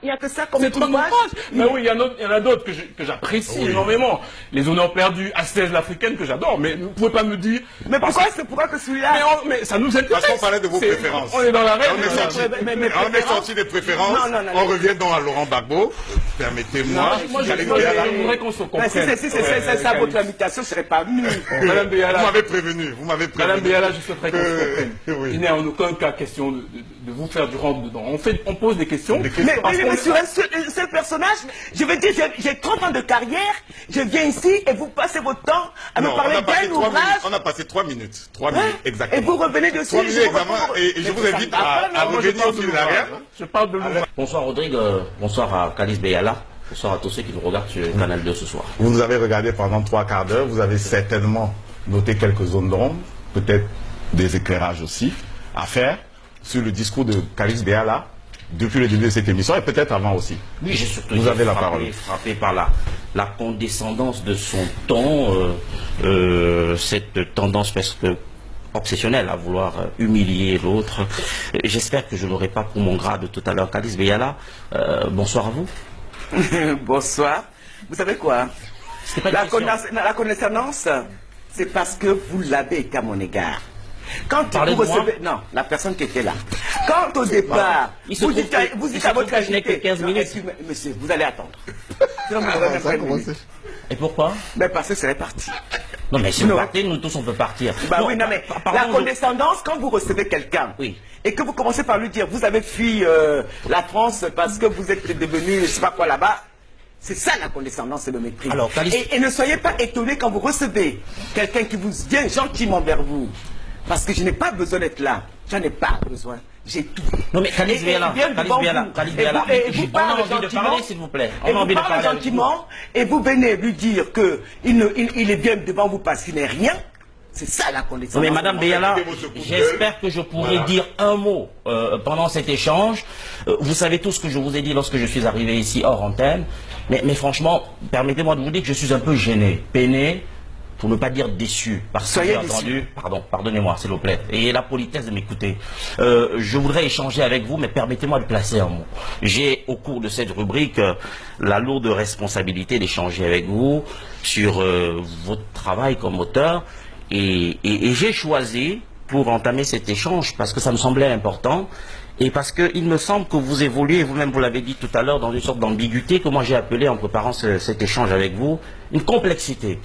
Il n'y a que ça comme C'est trop courage. Mais oui, il y en a d'autres que j'apprécie énormément. Les honneurs perdus, Astèse l'africaine que j'adore. Mais vous ne pouvez pas me dire... Mais pourquoi que celui-là... Mais ça nous intéresse. Parce qu'on parlait de vos préférences. On est dans la règle. On est sorti des préférences. On revient donc à Laurent Gbagbo. Permettez-moi. Moi, je voudrais qu'on se comprenne. Si c'est ça votre invitation, je ne serais pas venu. Madame Béala. Vous m'avez prévenu. Madame Béala, je souhaiterais qu'on se comprenne. Il n'est en aucun cas question de vous faire du rentre dedans. On pose des questions. Mais sur un seul personnage, je veux dire, j'ai 30 ans de carrière, je viens ici et vous passez votre temps à me parler d'un ouvrage. On a passé 3 minutes. 3 minutes, exactement. Et vous revenez dessus. 3 minutes exactement. Et je vous invite à revenir au fil de l'arrière. Je parle de l'ouvrage. Bonsoir Rodrigue, bonsoir à Kaliz Béala. Bonsoir à tous ceux qui nous regardent sur Canal 2 ce soir. Vous nous avez regardé pendant 3 quarts d'heure. Vous avez certainement noté quelques zones d'ombre, peut-être des éclairages aussi à faire sur le discours de Kaliz Béala depuis le début de cette émission et peut-être avant aussi. Oui, j'ai surtout vous avez la parole. Frappé par la condescendance de son ton, cette tendance presque obsessionnelle à vouloir humilier l'autre. J'espère que je n'aurai pas pour mon grade tout à l'heure. Kaliz Béala, bonsoir à vous. Bonsoir. Vous savez quoi? La connaissance, c'est parce que vous l'avez été à mon égard. Quand vous recevez... Non, la personne qui était là. Quand au départ, vous dites à votre agité... 15 minutes. Monsieur, vous allez attendre. Sinon, vous n'aurez même pas une minute. Et pourquoi? Ben parce que c'est parti. Non, mais si vous partez, nous tous on peut partir. Bah oui, non, mais la condescendance, quand vous recevez quelqu'un, et que vous commencez par lui dire, vous avez fui la France parce que vous êtes devenu, je sais pas quoi là-bas, c'est ça la condescendance et le mépris. Alors, et ne soyez pas étonnés quand vous recevez quelqu'un qui vous vient gentiment vers vous. Parce que je n'ai pas besoin d'être là. J'en ai pas besoin. J'ai tout. Non mais Kaliz Béala, on a envie de parler s'il vous plaît. On a envie de parler gentiment et vous venez lui dire que il est bien devant vous parce qu'il n'est rien. C'est ça la condescendance. Non mais Madame Béala, j'espère que je pourrai dire un mot pendant cet échange. Vous savez tout ce que je vous ai dit lorsque je suis arrivé ici hors antenne. Mais franchement, permettez-moi de vous dire que je suis un peu gêné, peiné, pour ne pas dire déçu, parce que j'ai entendu, pardonnez-moi s'il vous plaît, ayez la politesse de m'écouter. Je voudrais échanger avec vous, mais permettez-moi de placer un mot. J'ai, au cours de cette rubrique, la lourde responsabilité d'échanger avec vous sur votre travail comme auteur, et j'ai choisi, pour entamer cet échange, parce que ça me semblait important, et parce qu'il me semble que vous évoluez, vous-même vous l'avez dit tout à l'heure, dans une sorte d'ambiguïté que moi j'ai appelé en préparant cet échange avec vous, une complexité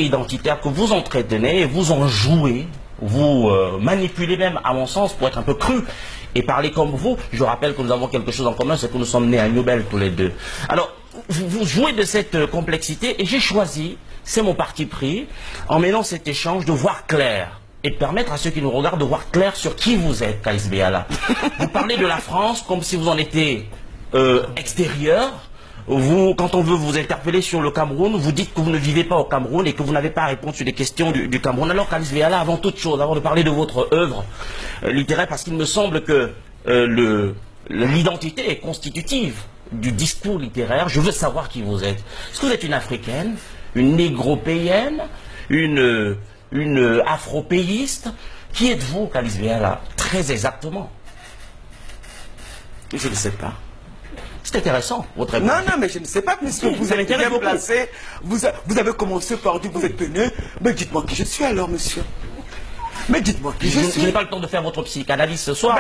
identitaire que vous entretenez et vous en jouez, vous manipulez même à mon sens pour être un peu cru et parler comme vous. Je rappelle que nous avons quelque chose en commun, c'est que nous sommes nés à Newbel tous les deux. Alors, vous jouez de cette complexité et j'ai choisi, c'est mon parti pris, en mêlant cet échange de voir clair. Et de permettre à ceux qui nous regardent de voir clair sur qui vous êtes, Kaliz Béala. Vous parlez de la France comme si vous en étiez extérieur. Quand on veut vous interpeller sur le Cameroun, vous dites que vous ne vivez pas au Cameroun et que vous n'avez pas à répondre sur des questions du Cameroun. Alors Kaliz Béala, avant toute chose, avant de parler de votre œuvre littéraire, parce qu'il me semble que l'identité est constitutive du discours littéraire, je veux savoir qui vous êtes. Est-ce que vous êtes une Africaine, une négropéenne, une afropéiste? Qui êtes-vous, Kaliz Béala, très exactement? Je ne sais pas. C'est intéressant, votre réponse. Non, mais je ne sais pas, puisque vous êtes bien placé. Vous avez commencé par dire que vous êtes venu. Mais dites-moi qui je suis alors, monsieur. Mais dites-moi qui je suis. Je n'ai pas le temps de faire votre psychanalyse ce soir.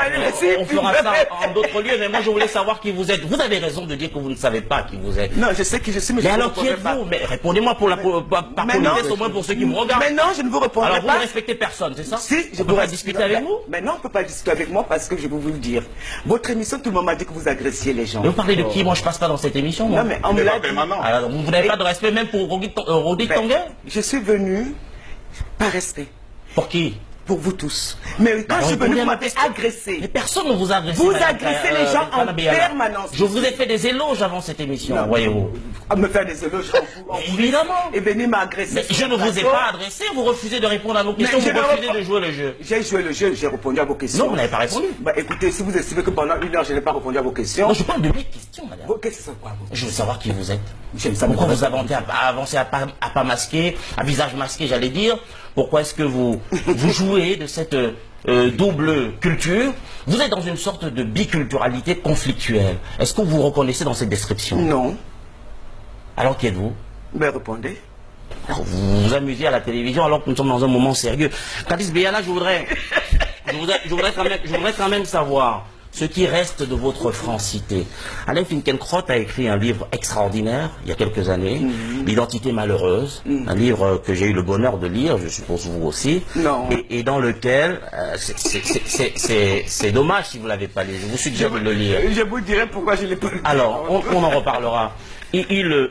On fera ça en d'autres lieux, mais moi je voulais savoir qui vous êtes. Vous avez raison de dire que vous ne savez pas qui vous êtes. Non, je sais qui je suis, mais alors qui êtes-vous? Mais répondez-moi par politesse, au moins pour ceux qui me regardent. Mais non, je ne vous répondrai pas. Alors vous ne respectez personne, c'est ça? Si, je peux pas discuter avec vous? Mais non, on ne peut pas discuter avec moi parce que je vais vous le dire. Votre émission, tout le monde m'a dit que vous agressiez les gens. Mais vous parlez de qui? Moi je passe pas dans cette émission. Non, mais on me l'a dit. Alors vous n'avez pas de respect même pour Rodrigue Tonguet? Je suis venu par respect. Pour qui? Pour vous tous. Mais quand je suis venu, vous m'avez agressé. Mais personne ne vous a agressé. Vous agressez les gens en permanence. Je vous ai fait des éloges avant cette émission, voyez-vous. À me faire des éloges évidemment. Et venir m'agresser. Mais je ne vous ai pas adressé, vous refusez de répondre à nos questions, vous refusez de jouer le jeu. J'ai joué le jeu, j'ai répondu à vos questions. Non, vous n'avez pas répondu. Bah écoutez, si vous estimez que pendant 1 heure, je n'ai pas répondu à vos questions. Non, je parle de mes questions, madame. Vos questions, quoi? Je veux savoir qui vous êtes. Pourquoi vous avancez à pas masqué, à visage masqué, j'allais dire. Pourquoi est-ce que vous jouez de cette double culture? Vous êtes dans une sorte de biculturalité conflictuelle. Est-ce que vous vous reconnaissez dans cette description? Non. Alors qui êtes-vous? Ben répondez. Alors, vous vous amusez à la télévision alors que nous sommes dans un moment sérieux. Kadis Béala, je voudrais quand même savoir ce qui reste de votre francité. Alain Finkielkraut a écrit un livre extraordinaire il y a quelques années, L'identité malheureuse, un livre que j'ai eu le bonheur de lire, je suppose vous aussi, non. Et dans lequel, c'est dommage si vous ne l'avez pas lu, je vous suggère de le lire. Je vous dirai pourquoi je ne l'ai pas lu. Alors, on en reparlera. Il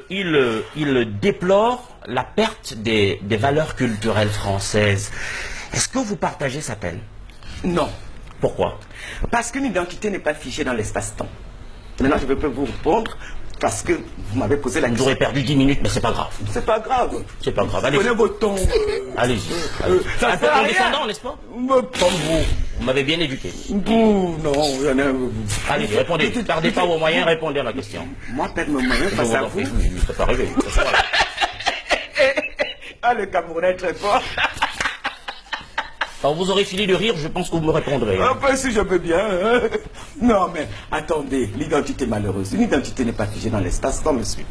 déplore la perte des valeurs culturelles françaises. Est-ce que vous partagez sa peine? Non. Pourquoi? Parce qu'une identité n'est pas figée dans l'espace-temps. Maintenant, je peux vous répondre parce que vous m'avez posé la question. Vous aurez perdu 10 minutes, mais c'est pas grave. C'est pas grave. C'est pas grave. Allez-y. Prenez vos tons. Allez-y. Un peu condescendant, n'est-ce pas? Comme vous m'avez bien éduqué. Non, Allez-y, répondez. Ne perdez pas vos moyens, répondez à ma question. Moi, perdre mes moyens face à vous. Ça peut arriver. Ah, le Camerounais est très fort. Quand vous aurez fini de rire, je pense que vous me répondrez. Ah ben si je peux bien. Hein. Non mais attendez, l'identité malheureuse. Une identité n'est pas figée dans l'espace-temps, monsieur.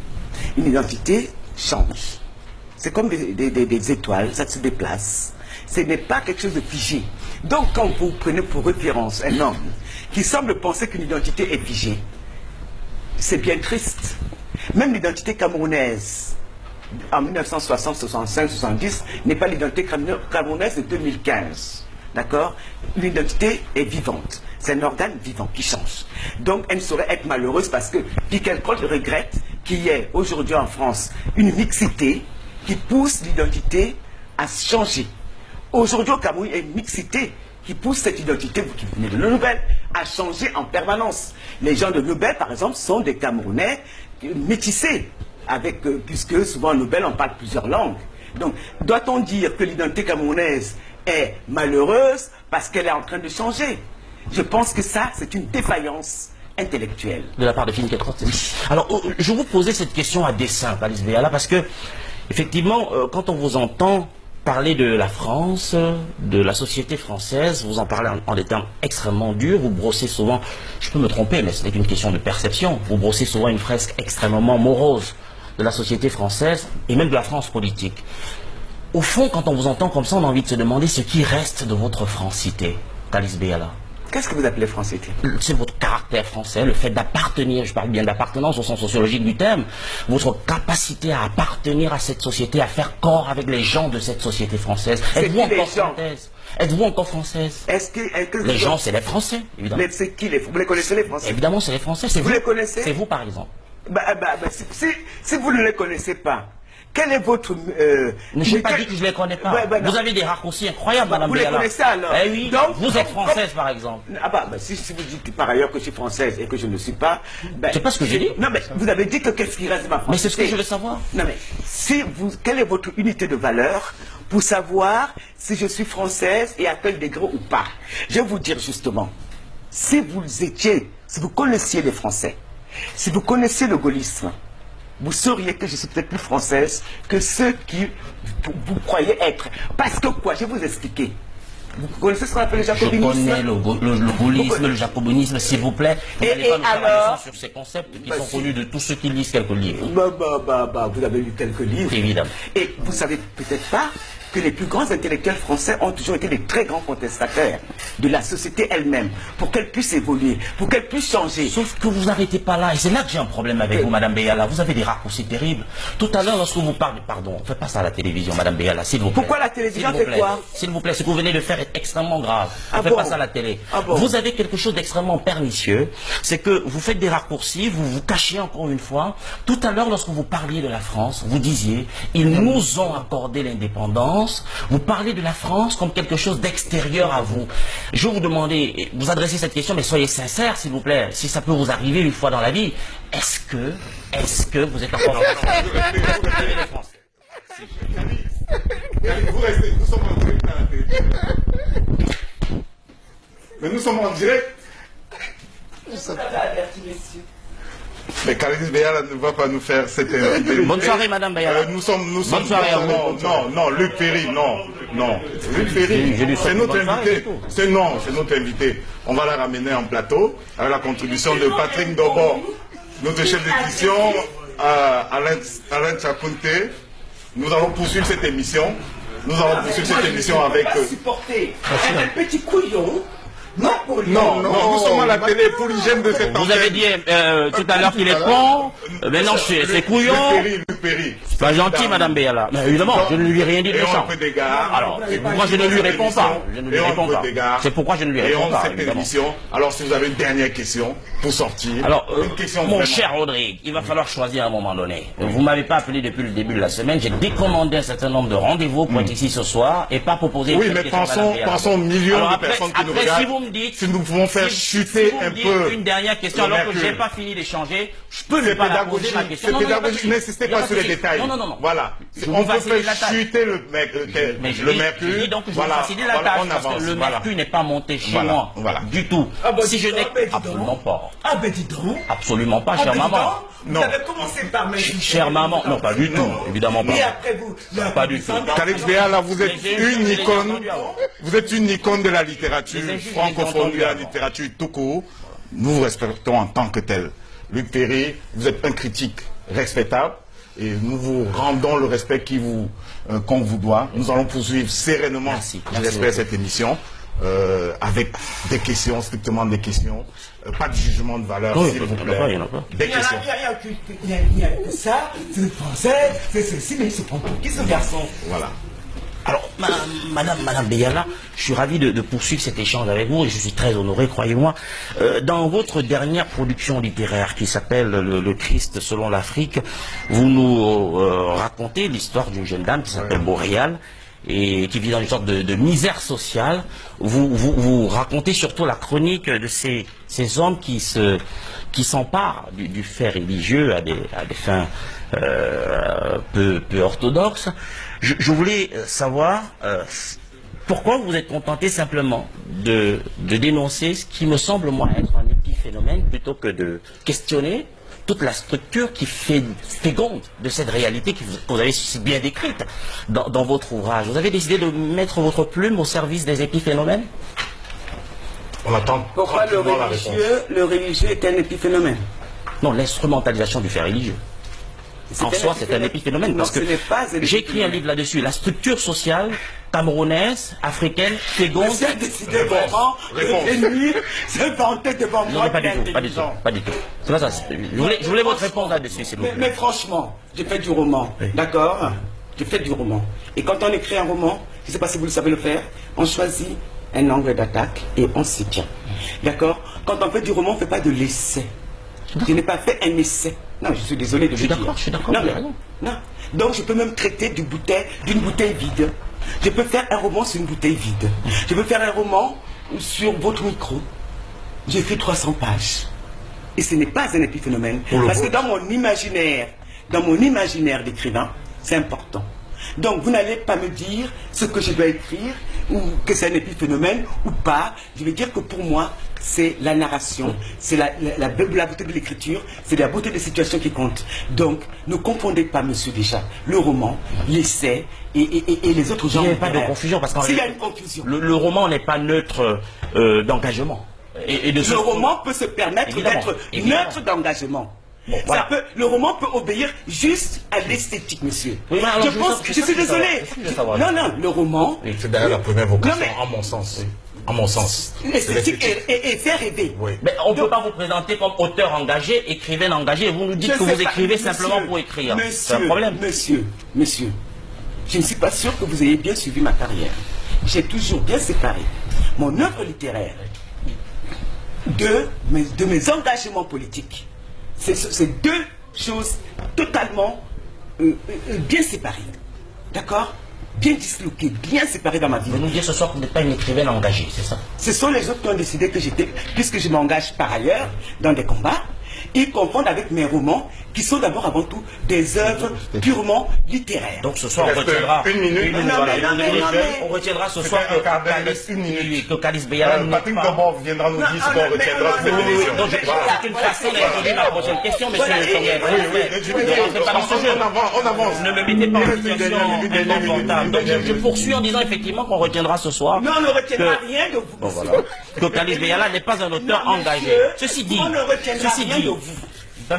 Une identité change. C'est comme des étoiles, ça se déplace. Ce n'est pas quelque chose de figé. Donc quand vous prenez pour référence un homme qui semble penser qu'une identité est figée, c'est bien triste. Même l'identité camerounaise, en 1960, 65, 70, n'est pas l'identité camerounaise de 2015. D'accord? L'identité est vivante. C'est un organe vivant qui change. Donc, elle ne saurait être malheureuse parce que Finkielkraut regrette qu'il y ait aujourd'hui en France une mixité qui pousse l'identité à changer. Aujourd'hui au Cameroun, il y a une mixité qui pousse cette identité, vous qui venez de nos nouvelles, à changer en permanence. Les gens de Nobel, par exemple, sont des Camerounais métissés. Puisque souvent en Nobel on parle plusieurs langues. Donc, doit-on dire que l'identité camerounaise est malheureuse parce qu'elle est en train de changer? Je pense que ça, c'est une défaillance intellectuelle. De la part de Finkielkraut. Oui. Alors, je vous posais cette question à dessein, Kadis Béala, parce que, effectivement, quand on vous entend parler de la France, de la société française, vous en parlez en des termes extrêmement durs, vous brossez souvent, je peux me tromper, mais ce n'est qu'une question de perception, vous brossez souvent une fresque extrêmement morose de la société française et même de la France politique. Au fond, quand on vous entend comme ça, on a envie de se demander ce qui reste de votre francité, Kadis Béala. Qu'est-ce que vous appelez francité? C'est votre caractère français, le fait d'appartenir, je parle bien d'appartenance au sens sociologique du terme, votre capacité à appartenir à cette société, à faire corps avec les gens de cette société française. Êtes-vous encore française? Êtes-vous encore française? Les gens, c'est les Français, évidemment. C'est qui les Français? Vous les connaissez les Français? Évidemment, c'est les Français. Vous les connaissez? C'est vous, par exemple. Si vous ne les connaissez pas, quel est votre... je n'ai pas dit que je ne les connais pas. Vous avez des raccourcis incroyables, Madame Béala. Vous les connaissez alors? Eh oui, donc, vous êtes française, par exemple. Si vous dites par ailleurs que je suis française et que je ne le suis pas... c'est pas ce que j'ai dit. Non, mais vous avez dit que qu'est-ce qui reste de ma française? Mais c'est ce que je veux savoir. Non, mais quelle est votre unité de valeur pour savoir si je suis française et à quel degré ou pas? Je vais vous dire justement, si vous connaissiez les Français, si vous connaissiez le gaullisme, vous sauriez que je suis peut-être plus française que ceux qui vous croyez être. Parce que quoi? Je vais vous expliquer. Vous connaissez ce qu'on appelle le jacobinisme? Je connais le gaullisme, le jacobinisme, s'il vous plaît. Vous n'allez pas nous faire la leçon sur ces concepts qui sont connus de tous ceux qui lisent quelques livres. Vous avez lu quelques livres. Évidemment. Et vous savez peut-être pas que les plus grands intellectuels français ont toujours été des très grands contestataires de la société elle-même, pour qu'elle puisse évoluer, pour qu'elle puisse changer. Sauf que vous n'arrêtez pas là, et c'est là que j'ai un problème avec vous, Madame Béala. Vous avez des raccourcis terribles. Tout à l'heure, lorsque vous parlez, pardon, faites pas ça à la télévision, Madame Béala, s'il vous plaît. Pourquoi la télévision fait quoi? S'il vous plaît, ce que vous venez de faire est extrêmement grave. Faites pas ça à la télé. Vous avez quelque chose d'extrêmement pernicieux, c'est que vous faites des raccourcis, vous vous cachez encore une fois. Tout à l'heure, lorsque vous parliez de la France, vous disiez, ils nous ont accordé l'indépendance. Vous parlez de la France comme quelque chose d'extérieur à vous. Je vais vous demander, vous adressez cette question, mais soyez sincère, s'il vous plaît, si ça peut vous arriver une fois dans la vie. Est-ce que vous êtes encore en France? Vous restez, nous sommes en direct à la télé. Mais nous sommes en direct. Mais Kalilis Beyala ne va pas nous faire cette invité. Bonne soirée, Madame Beyala. Nous sommes. Bonne soirée à vous. Non, Luc Ferry, non. Luc Ferry, c'est notre invité. C'est notre invité. On va la ramener en plateau avec la contribution de Patrick Dobor, notre chef d'édition, Alain Tchakounte. Nous allons poursuivre cette émission. Avec. Supporter un petit couillon. Non, nous sommes à la télé pour l'hygiène de cette antenne. Vous avez dit tout à l'heure qu'il est con, maintenant c'est couillon. Luc Ferry. C'est pas gentil, Madame Beyala. Mais évidemment, je ne lui ai rien dit de méchant. Alors, moi je ne lui réponds pas. C'est pourquoi je ne lui réponds pas. Alors, si vous avez une dernière question pour sortir. Alors, mon cher Rodrigue, il va falloir choisir à un moment donné. Vous m'avez pas appelé depuis le début de la semaine. J'ai décommandé un certain nombre de rendez-vous pour être ici ce soir et pas proposer une question. Oui, mais pensons aux millions de personnes qui nous regardent. Si nous pouvons faire chuter un peu. Une dernière question, alors que je n'ai pas fini d'échanger, je peux ne pas la poser ma question. C'est pédagogique, n'insistez pas sur les détails. Non. Voilà. On peut faire chuter le mercure. Donc je vais faciliter la tâche parce que le mercure n'est pas monté chez moi du tout. Si je n'ai absolument pas. Ah ben dis donc. Absolument pas, chère maman. Vous avez commencé par m'insulter. Chère maman, non pas du tout, évidemment pas. Et après vous, pas du tout. Kalilis Beyala, vous êtes une icône. Vous êtes une icône de la littérature francophone, de la littérature tout court. Nous vous respectons en tant que tel. Luc Ferry, vous êtes un critique respectable et nous vous rendons le respect qu'on vous doit. Nous allons poursuivre sereinement, j'espère, cette émission avec des questions, strictement des questions. Pas de jugement de valeur, s'il vous plaît. Des questions. Il y a que ça, c'est le français, c'est ceci, mais c'est pour qui ce garçon? Voilà. Alors, Madame Beyala, je suis ravi de poursuivre cet échange avec vous et je suis très honoré, croyez-moi. Dans votre dernière production littéraire qui s'appelle Le Christ selon l'Afrique, vous nous racontez l'histoire d'une jeune dame qui s'appelle Boréal et qui vit dans une sorte de misère sociale. Vous racontez surtout la chronique de ces hommes qui s'emparent du fait religieux à des fins peu orthodoxes. Je voulais savoir pourquoi vous êtes contenté simplement de dénoncer ce qui me semble moi être un épiphénomène plutôt que de questionner toute la structure qui fait féconde de cette réalité que vous avez si bien décrite dans votre ouvrage. Vous avez décidé de mettre votre plume au service des épiphénomènes? On attend. Pourquoi le religieux est un épiphénomène? Non, l'instrumentalisation du fait religieux. En soi, c'est un épiphénomène parce que j'ai écrit un livre là-dessus. La structure sociale camerounaise, africaine, féconde. Vous avez décidé vraiment de venir se vanter devant moi. Non, pas du tout. C'est pas ça. Je voulais votre réponse là-dessus, s'il vous plaît. Mais franchement, j'ai fait du roman, d'accord? J'ai fait du roman. Et quand on écrit un roman, je ne sais pas si vous le savez le faire, on choisit un angle d'attaque et on s'y tient. D'accord? Quand on fait du roman, on ne fait pas de l'essai. Je n'ai pas fait un essai. Non, je suis désolé de le dire. Je suis d'accord. Non. Donc je peux même traiter d'une bouteille vide. Je peux faire un roman sur une bouteille vide. Je peux faire un roman sur votre micro. J'ai fait 300 pages. Et ce n'est pas un épiphénomène. Parce que dans mon imaginaire d'écrivain, c'est important. Donc vous n'allez pas me dire ce que je dois écrire, ou que c'est un épiphénomène ou pas. Je vais dire que pour moi, c'est la narration, c'est la beauté de l'écriture, c'est la beauté des situations qui comptent. Donc, ne confondez pas, monsieur, déjà, le roman, l'essai et les autres genres. Il n'y a pas de confusion, parce qu'en réalité, s'il y a une confusion. Le roman n'est pas neutre d'engagement. Le roman peut se permettre d'être neutre d'engagement. Bon, voilà. Le roman peut obéir juste à l'esthétique, monsieur. Oui, je suis désolé. Non, le roman. C'est d'ailleurs la première vocation, à mon sens. À mon sens. L'esthétique est fait rêver. Oui. Mais on ne peut pas vous présenter comme auteur engagé, écrivain engagé, et vous nous dites que vous écrivez simplement pour écrire. C'est un problème. Monsieur, je ne suis pas sûr que vous ayez bien suivi ma carrière. J'ai toujours bien séparé mon œuvre littéraire de mes engagements politiques. C'est deux choses totalement bien séparées. D'accord? Bien disloquées, bien séparées dans ma vie. Vous nous dites ce soir que vous n'êtes pas une écrivaine engagée, c'est ça? Ce sont les autres qui ont décidé que j'étais, puisque je m'engage par ailleurs dans des combats, ils confondent avec mes romans, qui sont d'abord avant tout des œuvres purement littéraires. Donc ce soir, on retiendra une minute. on retiendra ce soir que Kaliz Beyala Patrick Debord viendra nous dire ce qu'on retiendra de cette émission. Donc c'est une façon d'introduire ma prochaine question, monsieur le On avance. Ne me mettez pas en situation inconfortable. Donc je poursuis en disant effectivement qu'on retiendra ce soir. Non, on ne retiendra rien de vous. Que Kaliz Beyala n'est pas un auteur engagé. Ceci dit, on ne retiendra rien de vous.